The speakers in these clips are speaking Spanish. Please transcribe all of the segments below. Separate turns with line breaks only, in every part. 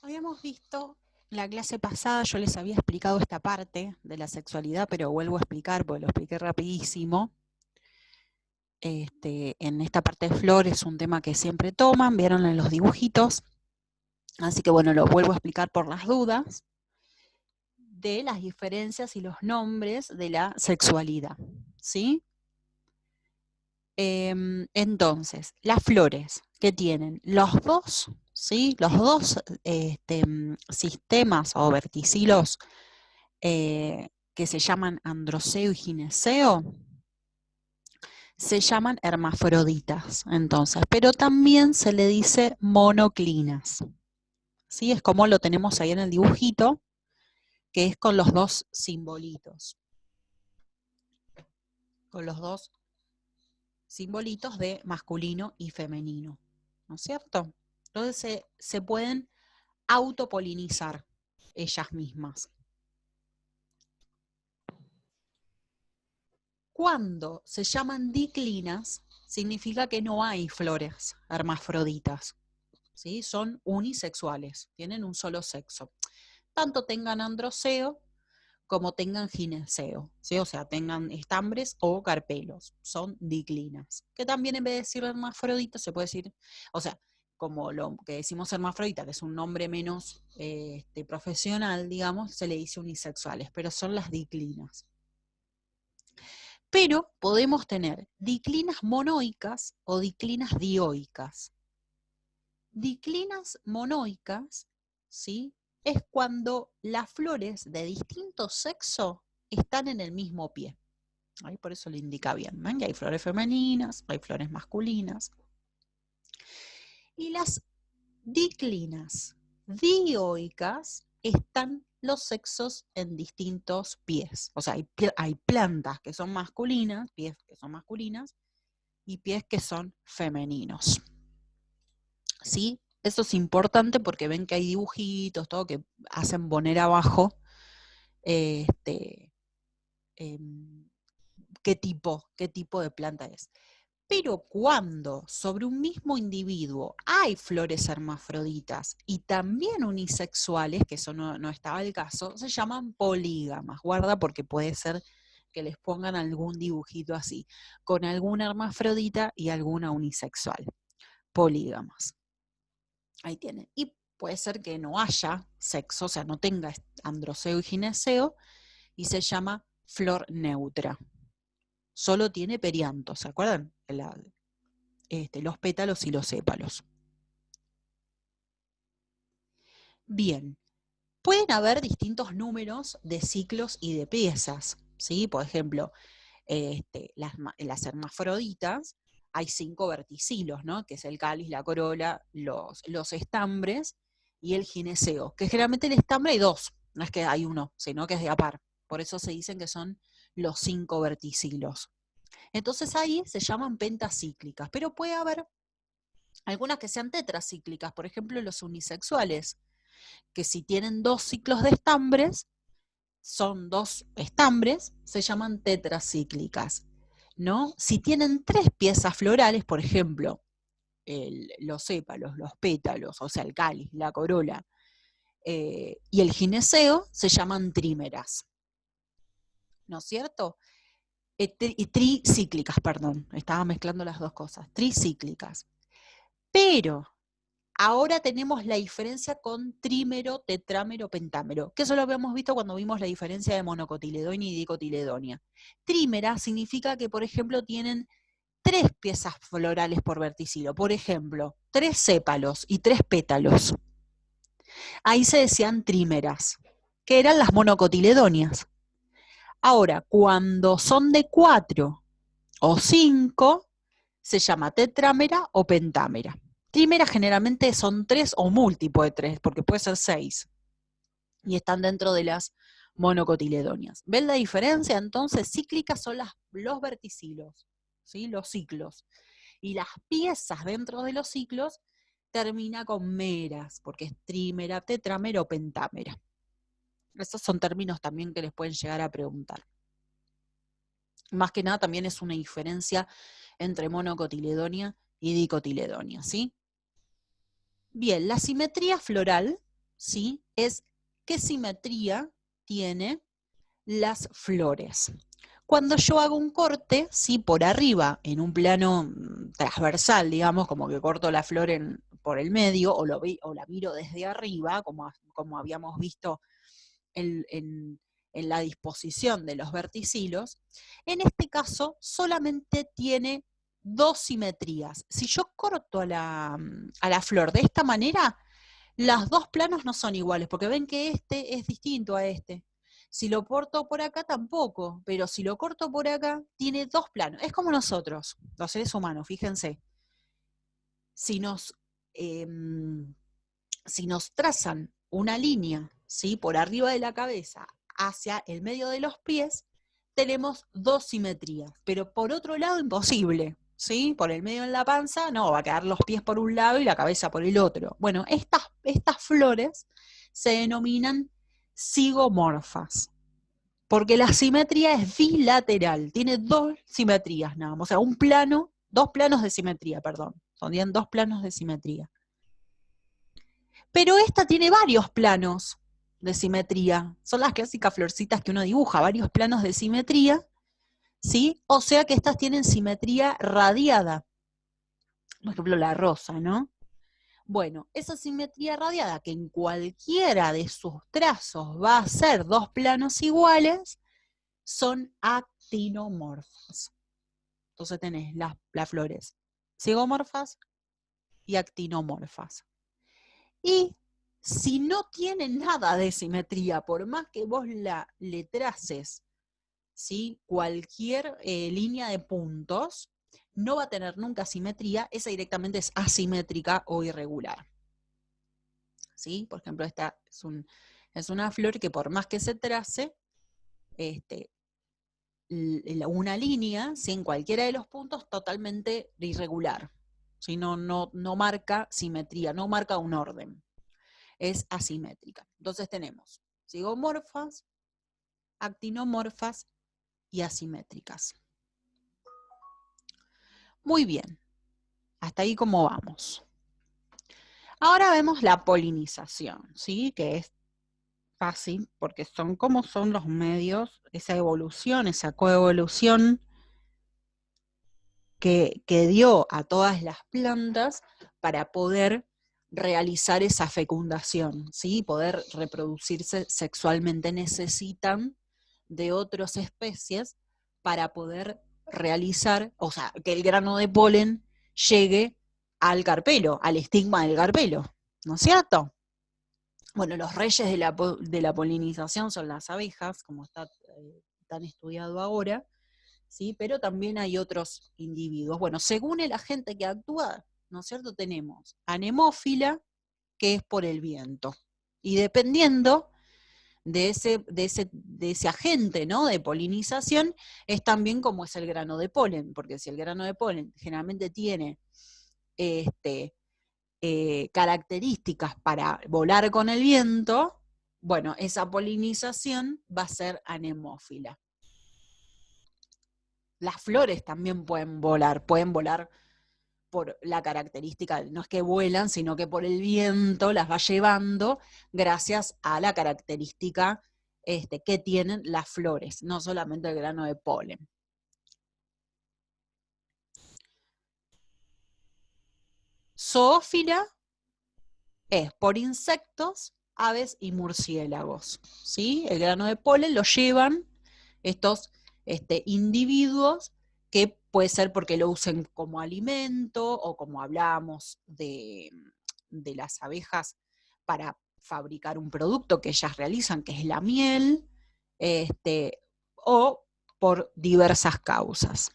Habíamos visto la clase pasada, yo les había explicado esta parte de la sexualidad, pero vuelvo a explicar porque lo expliqué rapidísimo. En esta parte de flor es un tema que siempre toman, vieron en los dibujitos, así que bueno, lo vuelvo a explicar por las dudas de las diferencias y los nombres de la sexualidad, ¿sí? Entonces, las flores que tienen los dos, ¿sí? Los dos sistemas o verticilos que se llaman androceo y gineceo, se llaman hermafroditas, entonces, pero también se le dice monoclinas, ¿sí? Es como lo tenemos ahí en el dibujito, que es con los dos simbolitos, con los dos simbolitos de masculino y femenino, ¿no es cierto? Entonces se pueden autopolinizar ellas mismas. Cuando se llaman diclinas, significa que no hay flores hermafroditas, ¿sí? Son unisexuales, tienen un solo sexo. Tanto tengan androceo como tengan gineceo, ¿sí? O sea, tengan estambres o carpelos, son diclinas. Que también en vez de decir hermafrodita se puede decir, o sea, como lo que decimos hermafrodita, que es un nombre menos profesional, digamos, se le dice unisexuales, pero son las diclinas. Pero podemos tener diclinas monoicas o diclinas dioicas. Diclinas monoicas, ¿sí? Es cuando las flores de distinto sexo están en el mismo pie. Ahí por eso lo indica bien. ¿Ven? Que hay flores femeninas, hay flores masculinas. Y las diclinas dioicas están los sexos en distintos pies. O sea, hay plantas que son masculinas, pies que son masculinas, y pies que son femeninos. ¿Sí? Eso es importante porque ven que hay dibujitos, todo que hacen poner abajo qué tipo de planta es. Pero cuando sobre un mismo individuo hay flores hermafroditas y también unisexuales, que eso no estaba el caso, se llaman polígamas. Guarda porque puede ser que les pongan algún dibujito así, con alguna hermafrodita y alguna unisexual. Polígamas. Ahí tienen. Y puede ser que no haya sexo, o sea, no tenga androceo y gineceo, y se llama flor neutra. Solo tiene perianto, ¿se acuerdan? Los pétalos y los sépalos. Bien, pueden haber distintos números de ciclos y de piezas, ¿sí? Por ejemplo, las hermafroditas, hay 5 verticilos, ¿no? Que es el cáliz, la corola, los estambres y el gineceo, que generalmente el estambre hay 2, no es que hay uno, sino que es de a par. Por eso se dicen que son los 5 verticilos. Entonces ahí se llaman pentacíclicas, pero puede haber algunas que sean tetracíclicas, por ejemplo los unisexuales, que si tienen 2 ciclos de estambres, son 2 estambres, se llaman tetracíclicas, ¿no? Si tienen 3 piezas florales, por ejemplo, los sépalos, los pétalos, o sea, el cáliz, la corola, y el gineceo, se llaman trímeras, ¿no es cierto? Tricíclicas, perdón, estaba mezclando las dos cosas, tricíclicas. Pero ahora tenemos la diferencia con trímero, tetrámero, pentámero, que eso lo habíamos visto cuando vimos la diferencia de monocotiledonia y dicotiledonia. Trímera significa que, por ejemplo, tienen 3 piezas florales por verticilo, por ejemplo, 3 sépalos y 3 pétalos. Ahí se decían trímeras, que eran las monocotiledonias. Ahora, cuando son de 4 o 5, se llama tetrámera o pentámera. Trímera generalmente son 3 o múltiplo de 3, porque puede ser 6. Y están dentro de las monocotiledonias. ¿Ven la diferencia? Entonces, cíclicas son los verticilos, ¿sí? Los ciclos. Y las piezas dentro de los ciclos termina con meras, porque es trímera, tetrámera o pentámera. Esos son términos también que les pueden llegar a preguntar. Más que nada también es una diferencia entre monocotiledonia y dicotiledonia, ¿sí? Bien, la simetría floral ¿sí? Es qué simetría tiene las flores. Cuando yo hago un corte, ¿sí? Por arriba, en un plano transversal, digamos, como que corto la flor por el medio, o la miro desde arriba, como habíamos visto en la disposición de los verticilos, en este caso solamente tiene dos simetrías. Si yo corto a la flor de esta manera, los dos planos no son iguales, porque ven que este es distinto a este. Si lo corto por acá, tampoco, pero si lo corto por acá, tiene dos planos. Es como nosotros, los seres humanos, fíjense. Si nos, eh, si nos trazan una línea, ¿sí? Por arriba de la cabeza hacia el medio de los pies, tenemos dos simetrías, pero por otro lado imposible, ¿sí? Por el medio en la panza, no, va a quedar los pies por un lado y la cabeza por el otro. Bueno, estas flores se denominan zigomorfas, porque la simetría es bilateral, tiene dos simetrías nada más, o sea, dos planos de simetría, perdón, son dos planos de simetría. Pero esta tiene varios planos de simetría. Son las clásicas florcitas que uno dibuja, varios planos de simetría, ¿sí? O sea que estas tienen simetría radiada. Por ejemplo, la rosa, ¿no? Bueno, esa simetría radiada, que en cualquiera de sus trazos va a ser dos planos iguales, son actinomorfas. Entonces tenés las flores zigomorfas y actinomorfas. Y si no tiene nada de simetría, por más que vos le traces, ¿sí? Cualquier línea de puntos, no va a tener nunca simetría, esa directamente es asimétrica o irregular. ¿Sí? Por ejemplo, esta es una flor que por más que se trace, una línea, ¿sí? En cualquiera de los puntos, totalmente irregular. ¿Sí? No marca simetría, no marca un orden. Es asimétrica. Entonces tenemos zigomorfas, actinomorfas y asimétricas. Muy bien, hasta ahí cómo vamos. Ahora vemos la polinización, ¿sí? Que es fácil porque son como son los medios, esa evolución, esa coevolución que dio a todas las plantas para poder realizar esa fecundación, ¿sí? Poder reproducirse sexualmente, necesitan de otras especies para poder realizar, o sea, que el grano de polen llegue al carpelo, al estigma del carpelo, ¿no es cierto? Bueno, los reyes de la polinización son las abejas, como está tan estudiado ahora, ¿sí? Pero también hay otros individuos. Bueno, según el agente que actúa, ¿no es cierto? Tenemos anemófila, que es por el viento. Y dependiendo de ese agente, ¿no? De polinización, es también como es el grano de polen, porque si el grano de polen generalmente tiene características para volar con el viento, bueno, esa polinización va a ser anemófila. Las flores también pueden volar por la característica, no es que vuelan, sino que por el viento las va llevando gracias a la característica que tienen las flores, no solamente el grano de polen. Zoófila es por insectos, aves y murciélagos, ¿sí? El grano de polen lo llevan estos individuos que puede ser porque lo usen como alimento o como hablamos de las abejas para fabricar un producto que ellas realizan, que es la miel, o por diversas causas.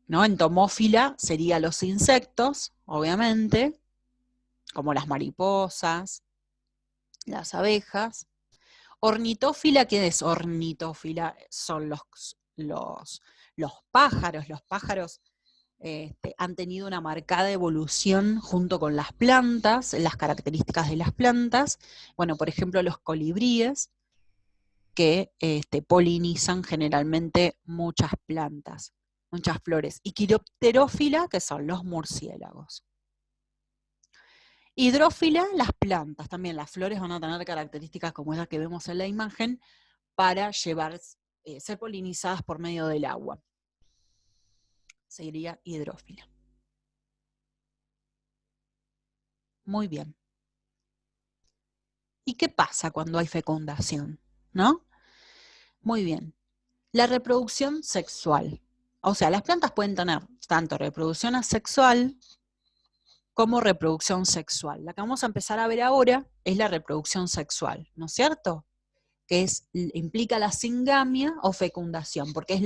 ¿No? Entomófila serían los insectos, obviamente, como las mariposas, las abejas. Ornitófila, ¿qué es ornitófila? Son los pájaros. Los pájaros han tenido una marcada evolución junto con las plantas, las características de las plantas. Bueno, por ejemplo, los colibríes, que polinizan generalmente muchas plantas, muchas flores. Y quiropterófila, que son los murciélagos. Hidrófila, las plantas, también las flores van a tener características como esas que vemos en la imagen para ser polinizadas por medio del agua. Sería hidrófila. Muy bien. ¿Y qué pasa cuando hay fecundación? ¿No? Muy bien. La reproducción sexual. O sea, las plantas pueden tener tanto reproducción asexual como reproducción sexual. La que vamos a empezar a ver ahora es la reproducción sexual, ¿no es cierto? Que implica la singamia o fecundación, porque es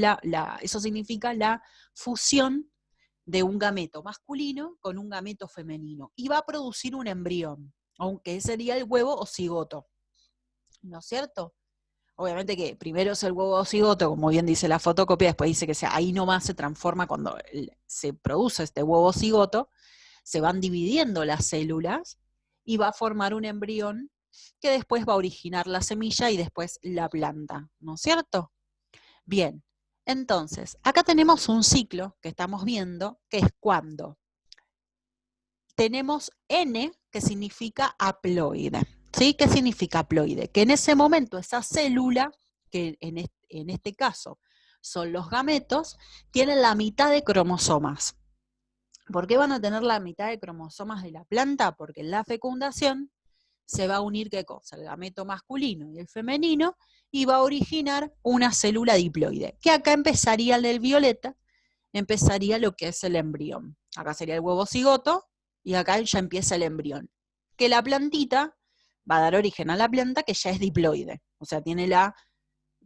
eso significa la fusión de un gameto masculino con un gameto femenino, y va a producir un embrión, aunque sería el huevo o cigoto, ¿no es cierto? Obviamente que primero es el huevo o cigoto, como bien dice la fotocopia, después dice que ahí nomás se transforma cuando se produce este huevo o cigoto, se van dividiendo las células y va a formar un embrión que después va a originar la semilla y después la planta, ¿no es cierto? Bien, entonces, acá tenemos un ciclo que estamos viendo, que es cuando tenemos N, que significa haploide. ¿Sí? ¿Qué significa haploide? Que en ese momento esa célula, que en este caso son los gametos, tienen la mitad de cromosomas. ¿Por qué van a tener la mitad de cromosomas de la planta? Porque en la fecundación se va a unir, ¿qué cosa? El gameto masculino y el femenino, y va a originar una célula diploide, que acá empezaría el del violeta, empezaría lo que es el embrión. Acá sería el huevo cigoto, y acá ya empieza el embrión. Que la plantita va a dar origen a la planta, que ya es diploide, o sea, tiene la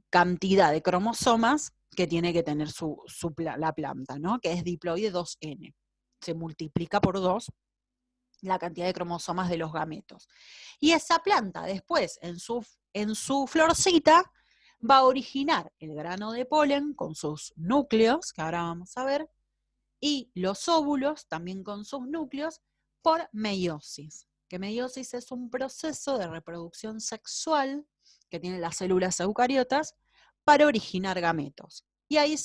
cantidad de cromosomas que tiene que tener la planta, ¿no? Que es diploide 2N. Se multiplica por 2 la cantidad de cromosomas de los gametos. Y esa planta después, en su florcita, va a originar el grano de polen con sus núcleos, que ahora vamos a ver, y los óvulos también con sus núcleos, por meiosis. Que meiosis es un proceso de reproducción sexual que tienen las células eucariotas para originar gametos. Y ahí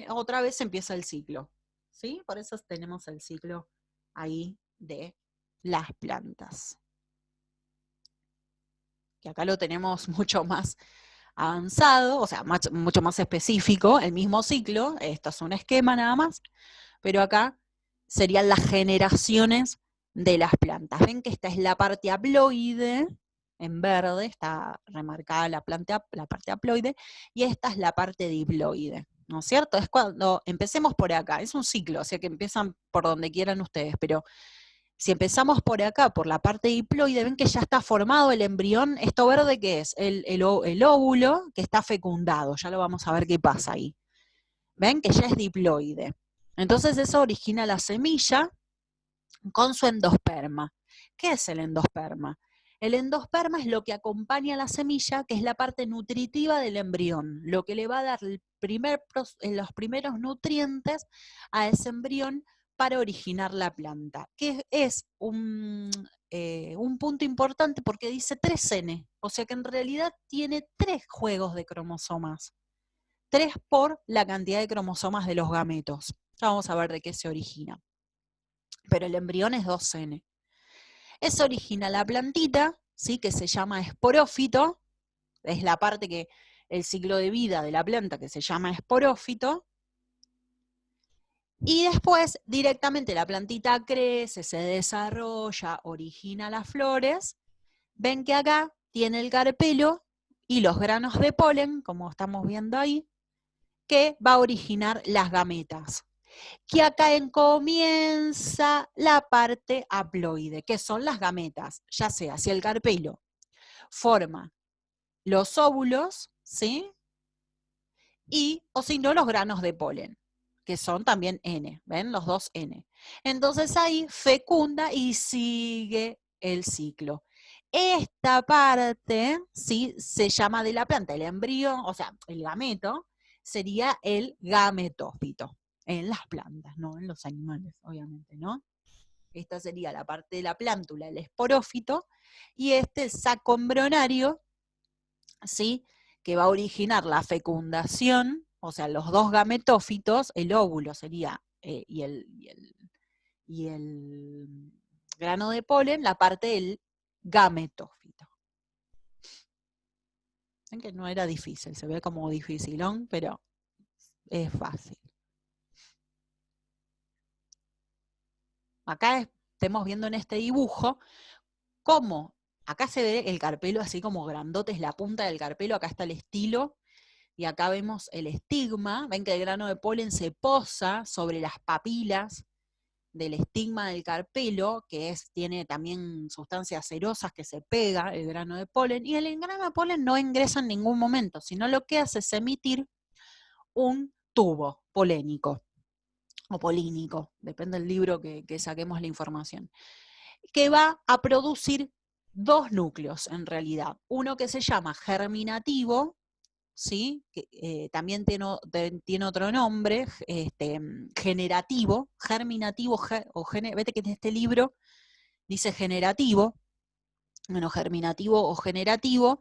otra vez empieza el ciclo. ¿Sí? Por eso tenemos el ciclo ahí de las plantas. Que acá lo tenemos mucho más avanzado, o sea, mucho más específico, el mismo ciclo, esto es un esquema nada más, pero acá serían las generaciones de las plantas. Ven que esta es la parte haploide, en verde, está remarcada la parte haploide, y esta es la parte diploide, ¿no es cierto? Es cuando empecemos por acá, es un ciclo, o sea que empiezan por donde quieran ustedes, pero si empezamos por acá, por la parte diploide, ven que ya está formado el embrión. ¿Esto verde qué es? El óvulo que está fecundado, ya lo vamos a ver qué pasa ahí. ¿Ven? Que ya es diploide. Entonces eso origina la semilla con su endosperma. ¿Qué es el endosperma? El endosperma es lo que acompaña a la semilla, que es la parte nutritiva del embrión, lo que le va a dar los primeros nutrientes a ese embrión para originar la planta, que es un punto importante porque dice 3N, o sea que en realidad tiene 3 juegos de cromosomas, 3 por la cantidad de cromosomas de los gametos. Ya vamos a ver de qué se origina. Pero el embrión es 2N. Eso origina la plantita, ¿sí? Que se llama esporófito, es la parte que el ciclo de vida de la planta que se llama esporófito, y después directamente la plantita crece, se desarrolla, origina las flores. Ven que acá tiene el carpelo y los granos de polen, como estamos viendo ahí, que va a originar las gametas. Que acá comienza la parte haploide, que son las gametas, ya sea si el carpelo forma los óvulos, ¿sí? O si no, los granos de polen, que son también N, ¿ven? Los 2N. Entonces ahí fecunda y sigue el ciclo. Esta parte, ¿sí? Se llama de la planta, el embrión, o sea, el gameto, sería el gametófito, en las plantas, no en los animales, obviamente, ¿no? Esta sería la parte de la plántula, el esporófito, y el saco embrionario, ¿sí? Que va a originar la fecundación, o sea, los 2 gametófitos, el óvulo sería, y el grano de polen, la parte del gametófito. Ven que no era difícil, se ve como dificilón, pero es fácil. Acá estamos viendo en este dibujo cómo acá se ve el carpelo así como grandote, es la punta del carpelo, acá está el estilo, y acá vemos el estigma. Ven que el grano de polen se posa sobre las papilas del estigma del carpelo, que tiene también sustancias cerosas que se pega el grano de polen, y el grano de polen no ingresa en ningún momento, sino lo que hace es emitir un tubo polénico, o polínico, depende del libro que saquemos la información, que va a producir dos núcleos en realidad. Uno que se llama germinativo, ¿sí? Que también tiene otro nombre, generativo, germinativo, vete que en este libro dice generativo, bueno, germinativo o generativo,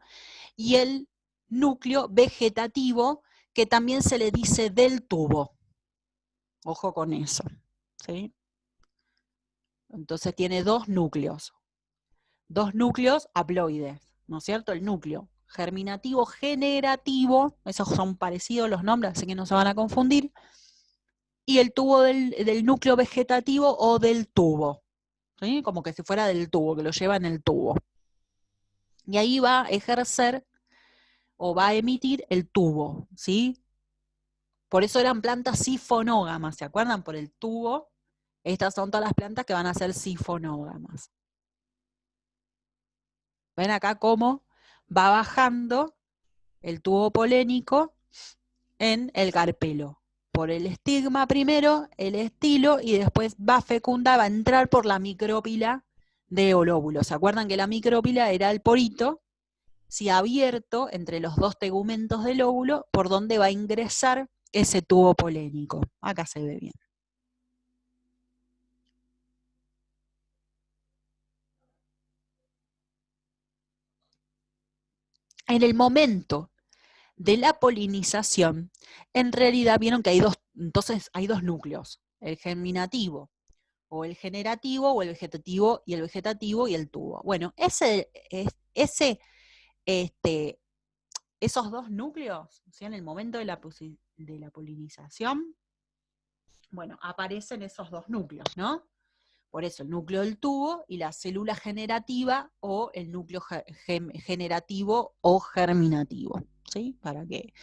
y el núcleo vegetativo, que también se le dice del tubo. Ojo con eso, ¿sí? Entonces tiene dos núcleos haploides, ¿no es cierto? El núcleo germinativo, generativo, esos son parecidos los nombres, así que no se van a confundir, y el tubo del núcleo vegetativo o del tubo, ¿sí? Como que si fuera del tubo, que lo lleva en el tubo. Y ahí va a ejercer o va a emitir el tubo, ¿sí? Por eso eran plantas sifonógamas, ¿se acuerdan? Por el tubo. Estas son todas las plantas que van a ser sifonógamas. ¿Ven acá cómo va bajando el tubo polénico en el carpelo? Por el estigma primero, el estilo, y después va a fecundar, va a entrar por la micrópila de lóbulo. ¿Se acuerdan que la micrópila era el porito, si abierto entre los dos tegumentos del óvulo, por donde va a ingresar ese tubo polénico? Acá se ve bien. En el momento de la polinización, en realidad vieron que entonces hay dos núcleos, el germinativo, o el generativo, o el vegetativo, y el tubo. Bueno, esos dos núcleos, ¿sí? En el momento de la polinización, bueno, aparecen esos dos núcleos, ¿no? Por eso el núcleo del tubo y la célula generativa o el núcleo generativo o germinativo, ¿sí? Para que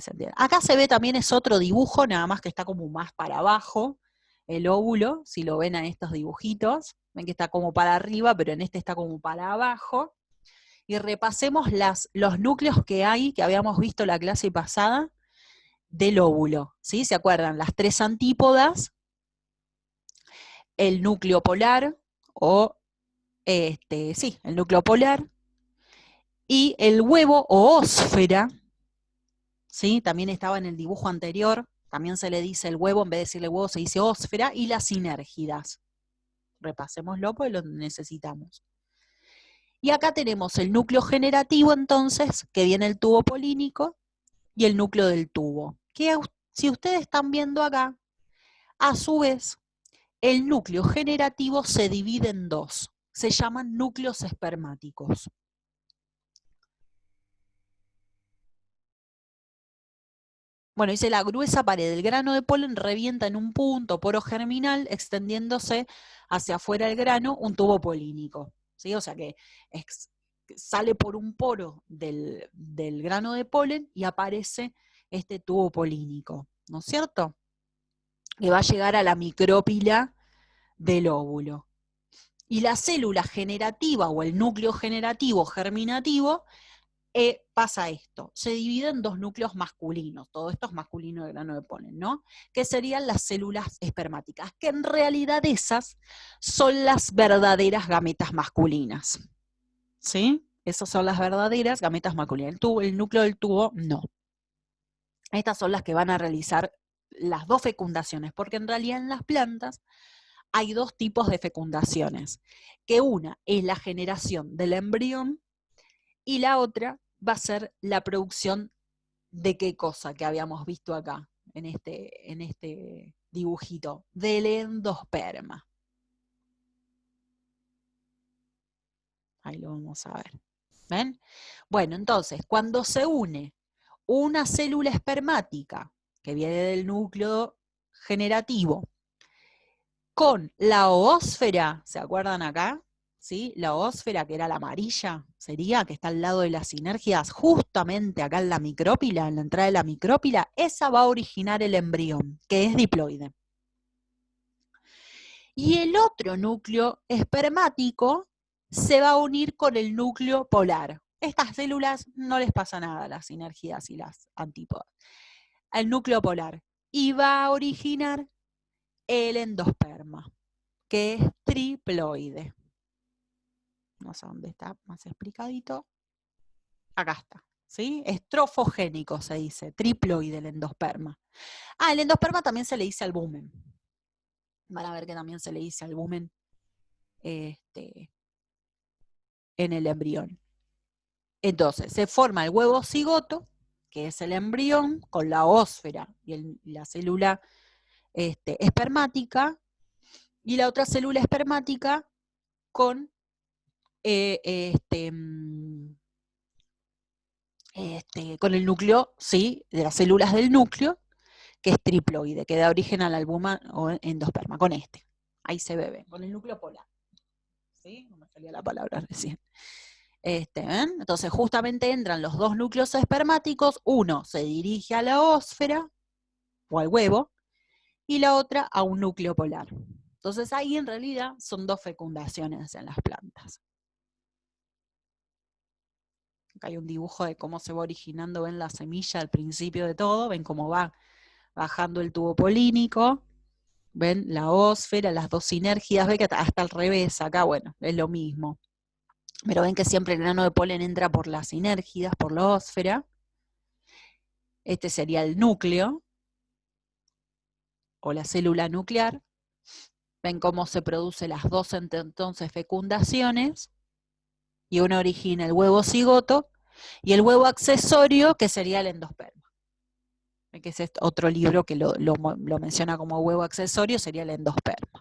se entienda. Acá se ve también es otro dibujo, nada más que está como más para abajo, el óvulo, si lo ven a estos dibujitos, ven que está como para arriba, pero en este está como para abajo. Y repasemos los núcleos que hay, que habíamos visto la clase pasada, del óvulo, ¿sí? ¿Se acuerdan? Las tres antípodas, el núcleo polar, el núcleo polar, y el huevo o ósfera, ¿sí? También estaba en el dibujo anterior, también se le dice el huevo, en vez de decirle huevo se dice ósfera, y las sinérgidas. Repasémoslo porque lo necesitamos. Y acá tenemos el núcleo generativo entonces, que viene el tubo polínico, y el núcleo del tubo. Que si ustedes están viendo acá, a su vez, el núcleo generativo se divide en dos. Se llaman núcleos espermáticos. Bueno, dice la gruesa pared del grano de polen revienta en un punto poro germinal, extendiéndose hacia afuera del grano un tubo polínico. ¿Sí? O sea que sale por un poro del grano de polen y aparece este tubo polínico, ¿no es cierto? Que va a llegar a la micrópila del óvulo. Y la célula generativa o el núcleo generativo germinativo pasa esto, se divide en dos núcleos masculinos, todo esto es masculino del grano de polen, ¿no? Que serían las células espermáticas, que en realidad esas son las verdaderas gametas masculinas, ¿sí? Esas son las verdaderas gametas masculinas, el núcleo del tubo no. Estas son las que van a realizar las dos fecundaciones, porque en realidad en las plantas hay dos tipos de fecundaciones, que una es la generación del embrión y la otra va a ser la producción de qué cosa que habíamos visto acá, en este dibujito, del endosperma. Ahí lo vamos a ver. ¿Ven? Bueno, entonces, cuando se une una célula espermática que viene del núcleo generativo con la oósfera, ¿se acuerdan acá? ¿Sí? La oósfera, que era la amarilla, sería, que está al lado de las sinergias, justamente acá en la micrópila, en la entrada de la micrópila, esa va a originar el embrión, que es diploide. Y el otro núcleo espermático se va a unir con el núcleo polar. Estas células no les pasa nada, las sinergias y las antípodas. El núcleo polar. Y va a originar el endosperma, que es triploide. No sé dónde está más explicadito. Acá está. ¿Sí? Estrofogénico se dice, triploide el endosperma. Ah, el endosperma también se le dice albumen. Van a ver que también se le dice albumen en el embrión. Entonces, se forma el huevo cigoto, que es el embrión, con la ósfera y la célula espermática, y la otra célula espermática con con el núcleo, ¿sí? De las células del núcleo, que es triploide, que da origen al albuma o endosperma, con este. Ahí se ve, con el núcleo polar. ¿Sí? No me salía la palabra recién. ¿Ven? Entonces justamente entran los dos núcleos espermáticos, uno se dirige a la ósfera, o al huevo, y la otra a un núcleo polar. Entonces ahí en realidad son dos fecundaciones en las plantas. Acá hay un dibujo de cómo se va originando, ven la semilla al principio de todo, ven cómo va bajando el tubo polínico, ven la ósfera, las dos sinergias, ven que hasta al revés, acá bueno, es lo mismo. Pero ven que siempre el grano de polen entra por las sinergias, por la ósfera. Este sería el núcleo, o la célula nuclear. Ven cómo se producen las dos entonces fecundaciones, y uno origina el huevo cigoto, y el huevo accesorio, que sería el endosperma. Que es otro libro que lo menciona como huevo accesorio, sería el endosperma.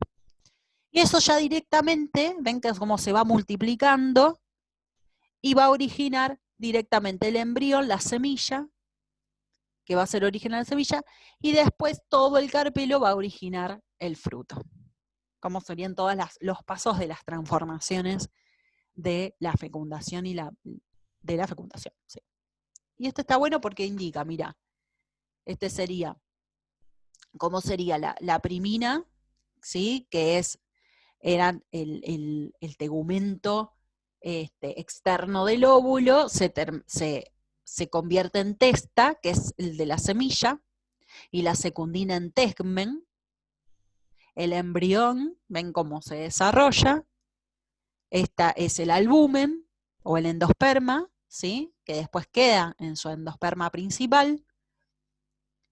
Y eso ya directamente, ven que es como se va multiplicando, y va a originar directamente el embrión, la semilla, que va a ser origen de la semilla, y después todo el carpelo va a originar el fruto. Como serían todos los pasos de las transformaciones de la fecundación de la fecundación. Sí. Y esto está bueno porque indica, mira, este sería, ¿cómo sería la primina? ¿Sí? Que era el tegumento externo del óvulo, se convierte en testa, que es el de la semilla, y la secundina en tegmen. El embrión, ven cómo se desarrolla. Esta es el albumen o el endosperma, ¿sí? Que después queda en su endosperma principal.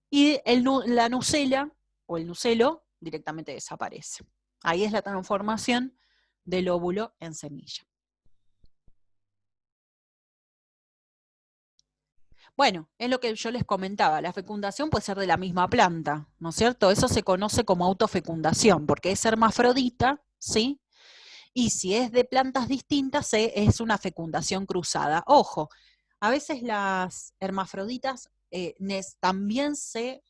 Y la nucela o el nucelo directamente desaparece. Ahí es la transformación del óvulo en semilla. Bueno, es lo que yo les comentaba, la fecundación puede ser de la misma planta, ¿no es cierto? Eso se conoce como autofecundación, porque es hermafrodita, ¿sí? Y si es de plantas distintas, es una fecundación cruzada. Ojo, a veces las hermafroditas también se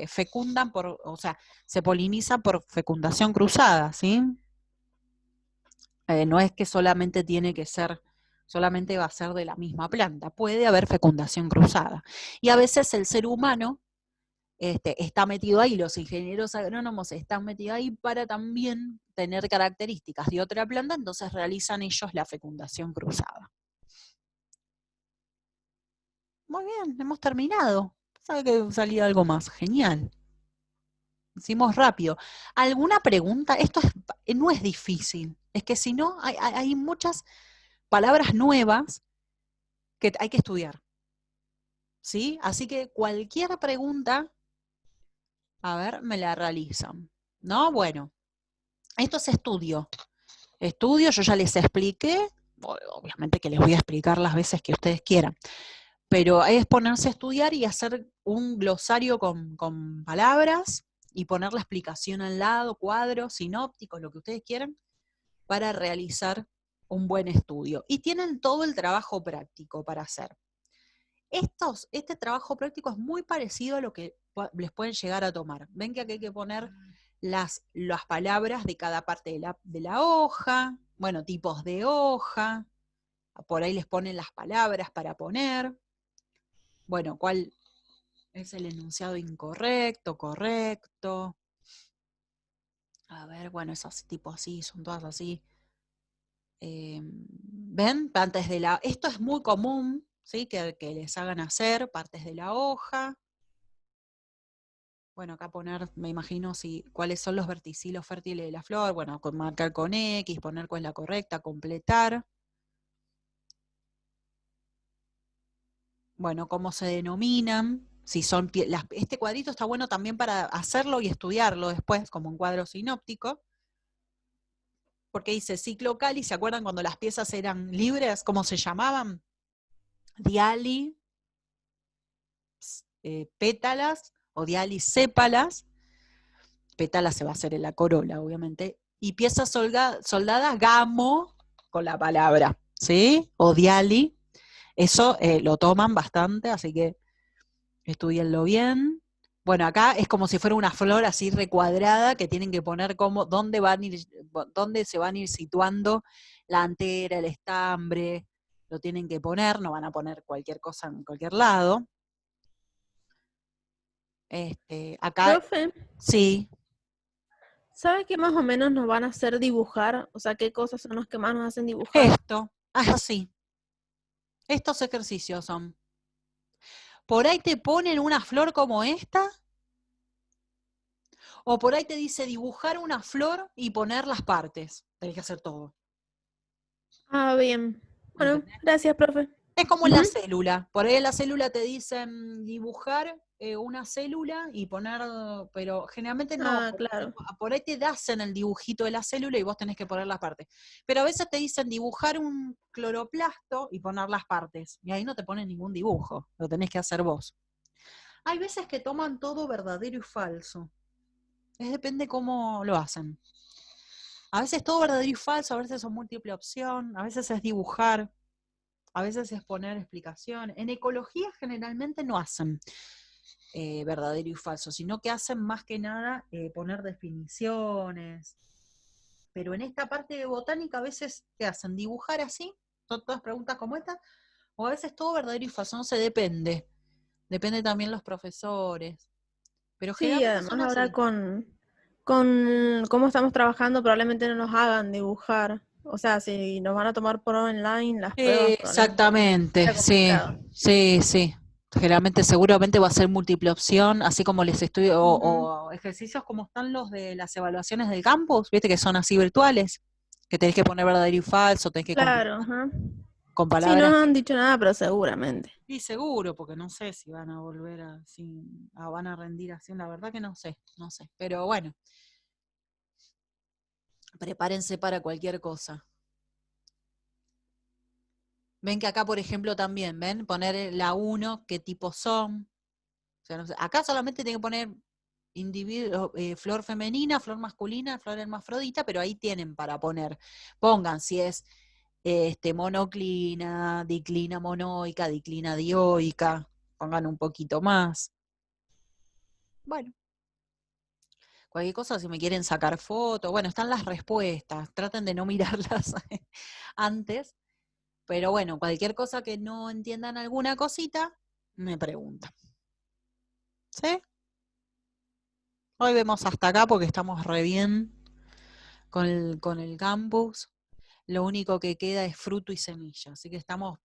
fecundan o sea, se polinizan por fecundación cruzada, ¿sí? No es que solamente solamente va a ser de la misma planta, puede haber fecundación cruzada. Y a veces el ser humano está metido ahí, los ingenieros agrónomos están metidos ahí para también tener características de otra planta, entonces realizan ellos la fecundación cruzada. Muy bien, hemos terminado. Sabe que salía algo más, genial. Hicimos rápido. ¿Alguna pregunta? No es difícil, es que si no, hay muchas palabras nuevas que hay que estudiar. ¿Sí? Así que cualquier pregunta, a ver, me la realizan. ¿No? Bueno, esto es estudio. Estudio, yo ya les expliqué, obviamente que les voy a explicar las veces que ustedes quieran, pero es ponerse a estudiar y hacer un glosario con palabras y poner la explicación al lado, cuadros, sinópticos, lo que ustedes quieran, para realizar un buen estudio. Y tienen todo el trabajo práctico para hacer. Este trabajo práctico es muy parecido a lo que les pueden llegar a tomar. Ven que aquí hay que poner las palabras de cada parte de la hoja, bueno, tipos de hoja, por ahí les ponen las palabras para poner, bueno, cuál es el enunciado incorrecto, correcto. A ver, bueno, esos tipos así, son todas así. ¿Ven? Partes de la... Esto es muy común, ¿sí? Que les hagan hacer partes de la hoja. Bueno, acá poner, me imagino, cuáles son los verticilos fértiles de la flor. Bueno, marcar con X, poner cuál es la correcta, completar. Bueno, cómo se denominan. Si son este cuadrito está bueno también para hacerlo y estudiarlo después, como un cuadro sinóptico. Porque dice ciclo Cali, ¿se acuerdan cuando las piezas eran libres? ¿Cómo se llamaban? Diali, pétalas, o diali sépalas. Pétalas se va a hacer en la corola, obviamente. Y piezas soldadas, gamo, con la palabra, ¿sí? O diali. Eso lo toman bastante, así que estudienlo bien. Bueno, acá es como si fuera una flor así recuadrada que tienen que poner dónde se van a ir situando la antera, el estambre, lo tienen que poner, no van a poner cualquier cosa en cualquier lado. Acá,
Profe,
sí.
¿sabe qué más o menos nos van a hacer dibujar? O sea, ¿qué cosas son los que más nos hacen dibujar?
Esto, así. Estos ejercicios son. Por ahí te ponen una flor como esta, o por ahí te dice dibujar una flor y poner las partes. Tenés que hacer todo.
Ah, bien. Bueno,
¿Entendés?
gracias, profe.
Es como en la
Ujú.
célula. Por ahí en la célula te dicen dibujar una célula y poner, pero generalmente no.
Ah, claro.
Por ahí te hacen el dibujito de la célula y vos tenés que poner las partes. Pero a veces te dicen dibujar un cloroplasto y poner las partes. Y ahí no te ponen ningún dibujo. Lo tenés que hacer vos. Hay veces que toman todo verdadero y falso. Depende cómo lo hacen. A veces todo verdadero y falso, a veces son múltiple opción, a veces es dibujar, a veces es poner explicación. En ecología generalmente no hacen verdadero y falso, sino que hacen más que nada poner definiciones. Pero en esta parte de botánica a veces te hacen dibujar así, son todas preguntas como estas, o a veces todo verdadero y falso, no se depende. Depende también los profesores. Pero
Sí,
generalmente
además
son
ahora
así.
con cómo estamos trabajando probablemente no nos hagan dibujar. O sea, si nos van a tomar por online las pruebas, probablemente
Exactamente,
sea
sí,
complicado.
sí, sí. Generalmente seguramente va a ser múltiple opción, así como les estoy,
Ujú.
o ejercicios como están los de las evaluaciones del campus, viste que son así virtuales, que tenés que poner verdadero y falso, tenés que
Claro,
completar
ajá.
con
Sí, no
palabras
nos han
que,
dicho nada, pero seguramente.
y seguro, porque no sé si van a volver van a rendir así, la verdad que no sé, no sé. Pero bueno, prepárense para cualquier cosa. Ven que acá, por ejemplo, también, ven, poner la 1, qué tipos son. O sea, no sé, acá solamente tienen que poner flor femenina, flor masculina, flor hermafrodita, pero ahí tienen para poner. Pongan si es monoclina, diclina monoica, diclina dioica, pongan un poquito más. Bueno, cualquier cosa, si me quieren sacar fotos, bueno, están las respuestas, traten de no mirarlas antes, pero bueno, cualquier cosa que no entiendan alguna cosita, me preguntan. ¿Sí? Hoy vemos hasta acá porque estamos re bien con el campus. Lo único que queda es fruto y semilla. Así que estamos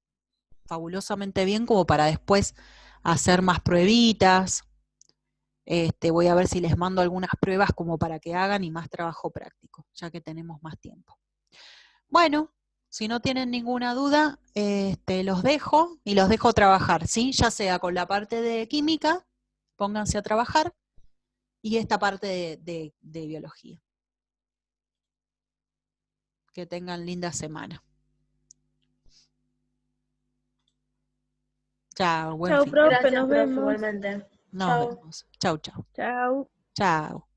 fabulosamente bien como para después hacer más pruebitas. Voy a ver si les mando algunas pruebas como para que hagan y más trabajo práctico, ya que tenemos más tiempo. Bueno, si no tienen ninguna duda, los dejo y los dejo trabajar, ¿sí? Ya sea con la parte de química, pónganse a trabajar, y esta parte de biología. Que tengan linda semana. Chao, buen
Chao,
fin.
profe,
Gracias,
nos
profe,
vemos.
igualmente.
Nos
Chao.
vemos. Chau, chau.
Chao.
Chao.